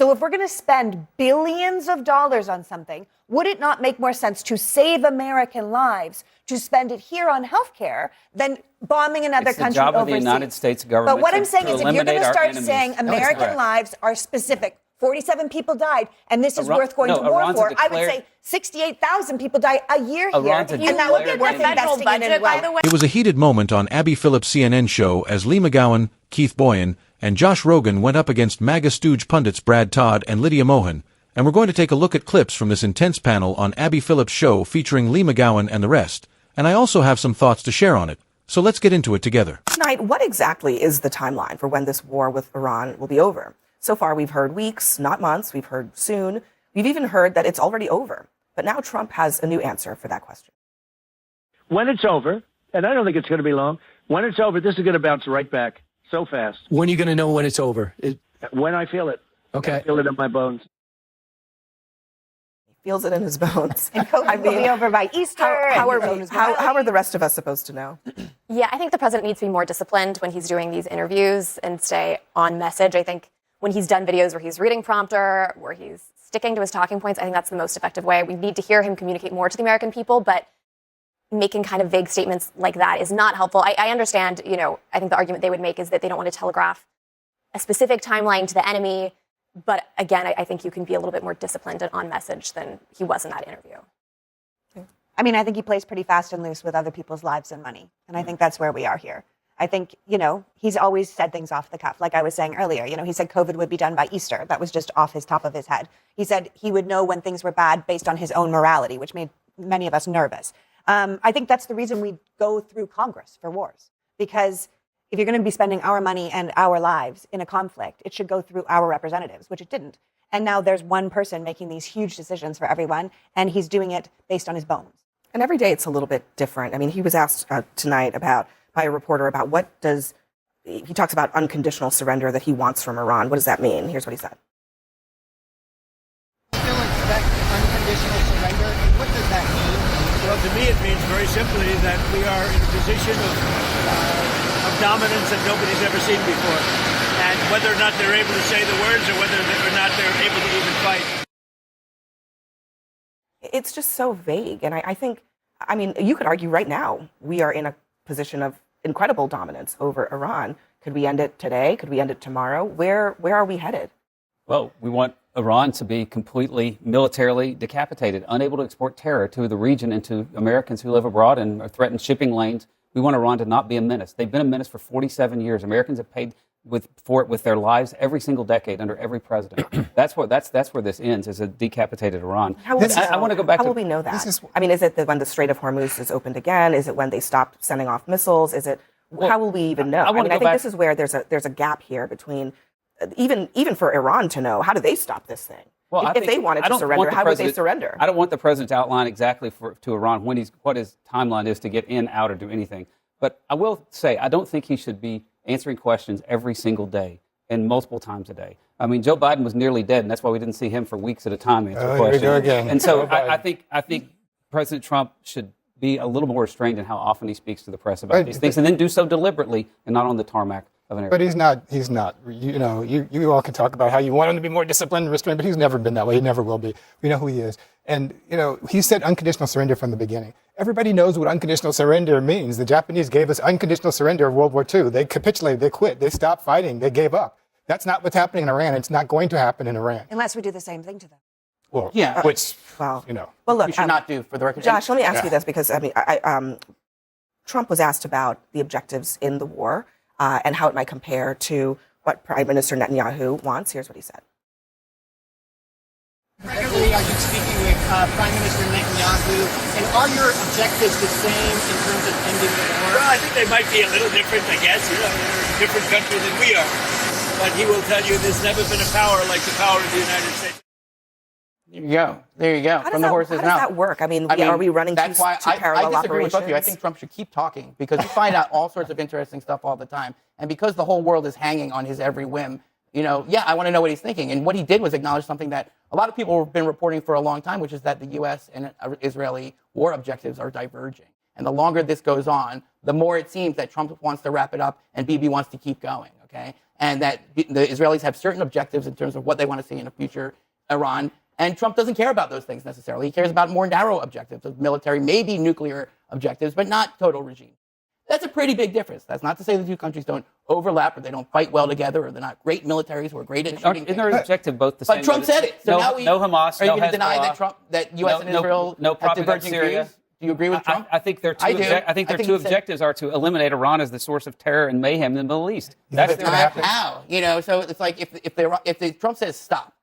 So if we're going to spend billions of dollars on something, would it not make more sense to save American lives to spend it here on healthcare than bombing another country overseas? It's the job of the United States government. But what I'm saying is, if you're going to start saying American lives are specific, 47 people died, and this is worth going to war for, I would say 68,000 people die a year here, and that would be worth investing in. By the way, it was a heated moment on Abby Phillips' CNN show as Leigh McGowan, Keith Boyan, and Josh Rogan went up against MAGA stooge pundits Brad Todd and Lydia Mohan, and we're going to take a look at clips from this intense panel on Abby Phillips' show featuring Leigh McGowan and the rest, and I also have some thoughts to share on it. So let's get into it together. Tonight, what exactly is the timeline for when this war with Iran will be over? So far, we've heard weeks, not months. We've heard soon. We've even heard that it's already over. But now Trump has a new answer for that question. When it's over, and I don't think it's going to be long, when it's over, this is going to bounce right back so fast. When are you going to know when it's over? When I feel it. Okay. I feel it in my bones. He feels it in his bones. And COVID will be over by Easter. How are the rest of us supposed to know? Yeah, I think the president needs to be more disciplined when he's doing these interviews and stay on message. I think when he's done videos where he's reading prompter, where he's sticking to his talking points, I think that's the most effective way. We need to hear him communicate more to the American people, but making kind of vague statements like that is not helpful. I understand, I think the argument they would make is that they don't want to telegraph a specific timeline to the enemy. But again, I think you can be a little bit more disciplined and on message than he was in that interview. I mean, I think he plays pretty fast and loose with other people's lives and money. And I think that's where we are here. I think, he's always said things off the cuff. Like I was saying earlier, he said COVID would be done by Easter. That was just off his top of his head. He said he would know when things were bad based on his own morality, which made many of us nervous. I think that's the reason we go through Congress for wars, because if you're going to be spending our money and our lives in a conflict, it should go through our representatives, which it didn't. And now there's one person making these huge decisions for everyone, and he's doing it based on his bones. And every day it's a little bit different. I mean, he was asked tonight by a reporter about he talks about unconditional surrender that he wants from Iran. What does that mean? Here's what he said. Still expect unconditional surrender? And what does that mean? Well, to me, it means very simply that we are in a position of dominance that nobody's ever seen before. And whether or not they're able to say the words or whether or not they're able to even fight. It's just so vague. And I think, you could argue right now we are in a position of incredible dominance over Iran. Could we end it today? Could we end it tomorrow? Where are we headed? Well, we want Iran to be completely militarily decapitated, unable to export terror to the region and to Americans who live abroad and are threatened shipping lanes. We want Iran to not be a menace. They've been a menace for 47 years. Americans have paid for it with their lives every single decade under every president. That's where this ends, is a decapitated Iran. I want to go back. How will we know that? Is it when the Strait of Hormuz is opened again? Is it when they stop sending off missiles? How will we even know? I think this is where there's a gap here between even for Iran to know, how do they stop this thing? Well, if they wanted to surrender, how would they surrender? I don't want the president to outline exactly to Iran what his timeline is to get in, out, or do anything. But I will say, I don't think he should be answering questions every single day and multiple times a day. I mean, Joe Biden was nearly dead, and that's why we didn't see him for weeks at a time answer questions. Here we go again. And so I think President Trump should be a little more restrained in how often he speaks to the press about these things, and then do so deliberately and not on the tarmac of an airport. But he's not. You all can talk about how you want him to be more disciplined and restrained, but he's never been that way. He never will be. We know who he is. And, he said unconditional surrender from the beginning. Everybody knows what unconditional surrender means. The Japanese gave us unconditional surrender of World War II. They capitulated. They quit. They stopped fighting. They gave up. That's not what's happening in Iran. It's not going to happen in Iran. Unless we do the same thing to them. Well, yeah. Well, look, we should not do, for the record. Josh, let me ask you this, because Trump was asked about the objectives in the war and how it might compare to what Prime Minister Netanyahu wants. Here's what he said. Regularly, are you speaking with Prime Minister Netanyahu, and are your objectives the same in terms of ending the war? Well, I think they might be a little different, I guess. They're a different country than we are. But he will tell you there's never been a power like the power of the United States. There you go. How does that work? I mean, are we running two parallel operations? I disagree with both of you. I think Trump should keep talking, because you find out all sorts of interesting stuff all the time. And because the whole world is hanging on his every whim, I want to know what he's thinking. And what he did was acknowledge something that a lot of people have been reporting for a long time, which is that the U.S. and Israeli war objectives are diverging. And the longer this goes on, the more it seems that Trump wants to wrap it up and Bibi wants to keep going, okay? and that the Israelis have certain objectives in terms of what they want to see in a future Iran. And Trump doesn't care about those things necessarily. He cares about more narrow objectives of military, maybe nuclear objectives, but not total regime. That's a pretty big difference. That's not to say the two countries don't overlap or they don't fight well together or they're not great militaries or great at shooting. Isn't their objective both the same? But Trump said it. So now no Hamas, are you no going to deny Hezbollah, that U.S. and Israel no have diverging Syria. views? Do you agree with Trump? I think their two objectives are to eliminate Iran as the source of terror and mayhem in the Middle East. That's their how. So it's like if Trump says stop,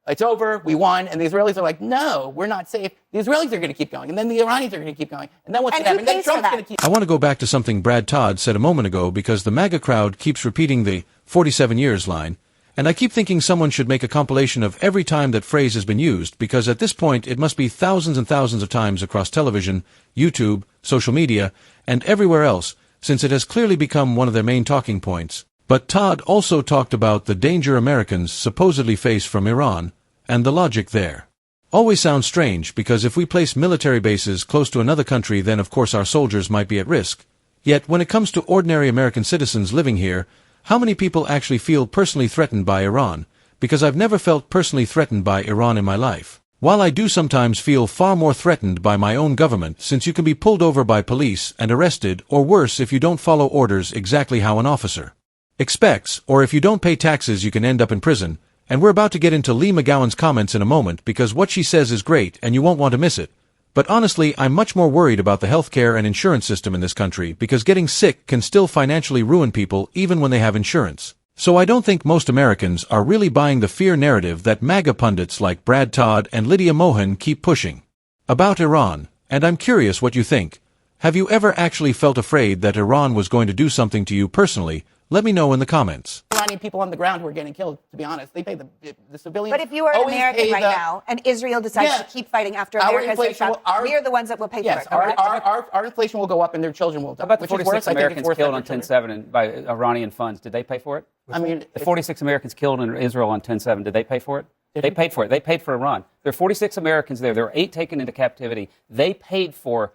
it's over, we won, and the Israelis are like, no, we're not safe. The Israelis are going to keep going, and then the Iranians are going to keep going, and then what's going to happen? Then Trump's going to keep. I want to go back to something Brad Todd said a moment ago because the MAGA crowd keeps repeating the 47 years line, and I keep thinking someone should make a compilation of every time that phrase has been used because at this point it must be thousands and thousands of times across television, YouTube, social media, and everywhere else, since it has clearly become one of their main talking points. But Todd also talked about the danger Americans supposedly face from Iran, and the logic there. Always sounds strange because if we place military bases close to another country then of course our soldiers might be at risk. Yet when it comes to ordinary American citizens living here, how many people actually feel personally threatened by Iran? Because I've never felt personally threatened by Iran in my life. While I do sometimes feel far more threatened by my own government since you can be pulled over by police and arrested or worse if you don't follow orders exactly how an officer expects, or if you don't pay taxes you can end up in prison. And we're about to get into Leigh McGowan's comments in a moment because what she says is great and you won't want to miss it. But honestly, I'm much more worried about the healthcare and insurance system in this country because getting sick can still financially ruin people even when they have insurance. So I don't think most Americans are really buying the fear narrative that MAGA pundits like Brad Todd and Lydia Mohin keep pushing about Iran, and I'm curious what you think. Have you ever actually felt afraid that Iran was going to do something to you personally? Let me know in the comments. Iranian people on the ground who are getting killed, to be honest. They pay the civilians. But if you are an American right now and Israel decides to keep fighting after America has been shot, we are the ones that will pay for it. Our inflation will go up and their children will die. How about the 46 Americans killed on 10/7 by Iranian funds? Did they pay for it? I mean, the 46 Americans killed in Israel on 10/7, did they pay for it? They paid for it. They paid for Iran. There are 46 Americans there. There were 8 taken into captivity. They paid for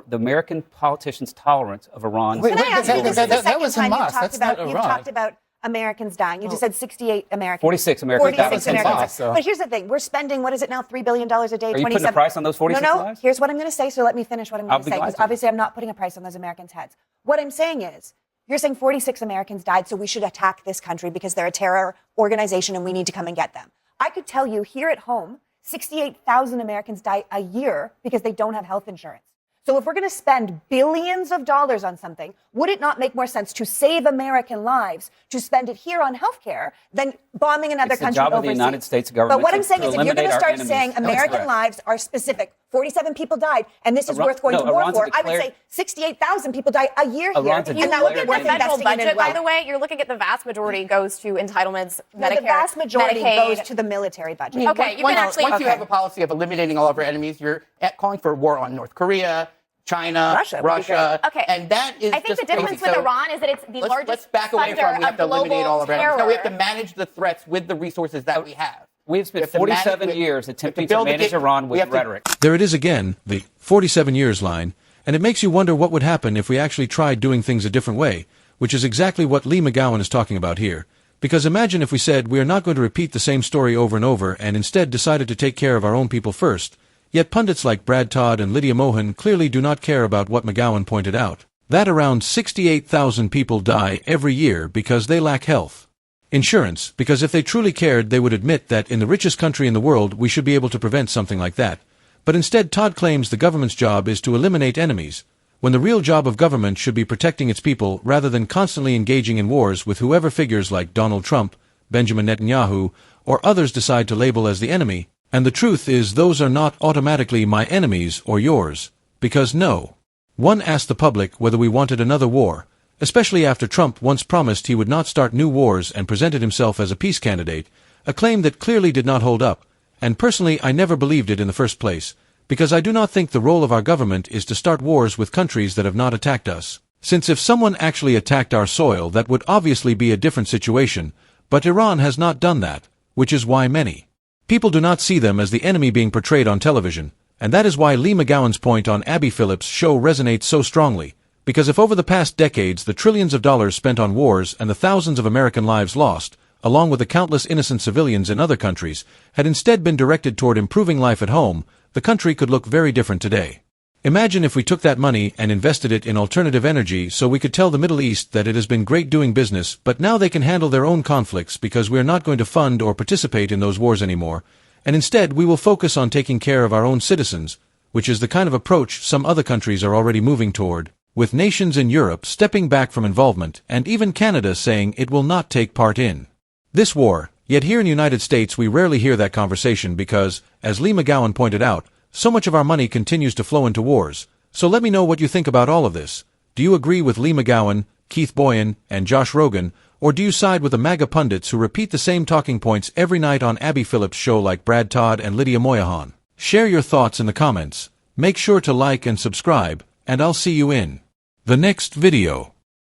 the American politicians' tolerance of Iran. Can I ask you, this is the second was time Hamas. you've talked about Americans dying. You just said 68 Americans. 46 Americans. 46 Americans. Hamas, so. But here's the thing. We're spending, what is it now, $3 billion a day? Are you putting a price on those 46 No, lives? Here's what I'm going to say, so let me finish what I'm going to say. Because glad to. obviously I'm not putting a price on those Americans' heads. What I'm saying is, you're saying 46 Americans died, so we should attack this country because they're a terror organization and we need to come and get them. I could tell you here at home, 68,000 Americans die a year because they don't have health insurance. So if we're going to spend billions of dollars on something, would it not make more sense to save American lives to spend it here on healthcare than bombing another country overseas? It's the job of the United States government. But what I'm saying is, if you're going to start enemies. saying American lives are specific, 47 people died, and this is worth going to war for, I would say 68,000 people die a year here. If you look at the federal budget, by the way, you're looking at the vast majority goes to entitlements, Medicare, the vast majority Medicaid. goes to the military budget. Okay, once you have a policy of eliminating all of our enemies, you're calling for war on North Korea, China, Russia. Okay. And that is I think just the difference crazy. with Iran is that it's the largest Let's back away funder from we have to of eliminate all of our enemies. global No, we have to terror. manage the threats with the resources that we have. We've spent 47 years attempting to manage Iran with rhetoric. There it is again, the 47 years line, and it makes you wonder what would happen if we actually tried doing things a different way, which is exactly what Leigh McGowan is talking about here. Because imagine if we said we are not going to repeat the same story over and over and instead decided to take care of our own people first. Yet pundits like Brad Todd and Lydia Mohin clearly do not care about what McGowan pointed out. That around 68,000 people die every year because they lack health insurance, because if they truly cared they would admit that in the richest country in the world we should be able to prevent something like that. But instead Todd claims the government's job is to eliminate enemies, when the real job of government should be protecting its people rather than constantly engaging in wars with whoever figures like Donald Trump, Benjamin Netanyahu, or others decide to label as the enemy. And the truth is those are not automatically my enemies or yours, because no. One asked the public whether we wanted another war, especially after Trump once promised he would not start new wars and presented himself as a peace candidate, a claim that clearly did not hold up, and personally I never believed it in the first place, because I do not think the role of our government is to start wars with countries that have not attacked us. Since if someone actually attacked our soil that would obviously be a different situation, but Iran has not done that, which is why many people do not see them as the enemy being portrayed on television, and that is why Leigh McGowan's point on Abby Phillips' show resonates so strongly, Because if over the past decades the trillions of dollars spent on wars and the thousands of American lives lost, along with the countless innocent civilians in other countries, had instead been directed toward improving life at home, the country could look very different today. Imagine if we took that money and invested it in alternative energy so we could tell the Middle East that it has been great doing business, but now they can handle their own conflicts because we are not going to fund or participate in those wars anymore, and instead we will focus on taking care of our own citizens, which is the kind of approach some other countries are already moving toward, with nations in Europe stepping back from involvement and even Canada saying it will not take part in this war. Yet here in the United States we rarely hear that conversation because, as Leigh McGowan pointed out, so much of our money continues to flow into wars. So let me know what you think about all of this. Do you agree with Leigh McGowan, Keith Boyan, and Josh Rogan, or do you side with the MAGA pundits who repeat the same talking points every night on Abby Phillips' show like Brad Todd and Lydia Moyahan? Share your thoughts in the comments. Make sure to like and subscribe, and I'll see you in the next video.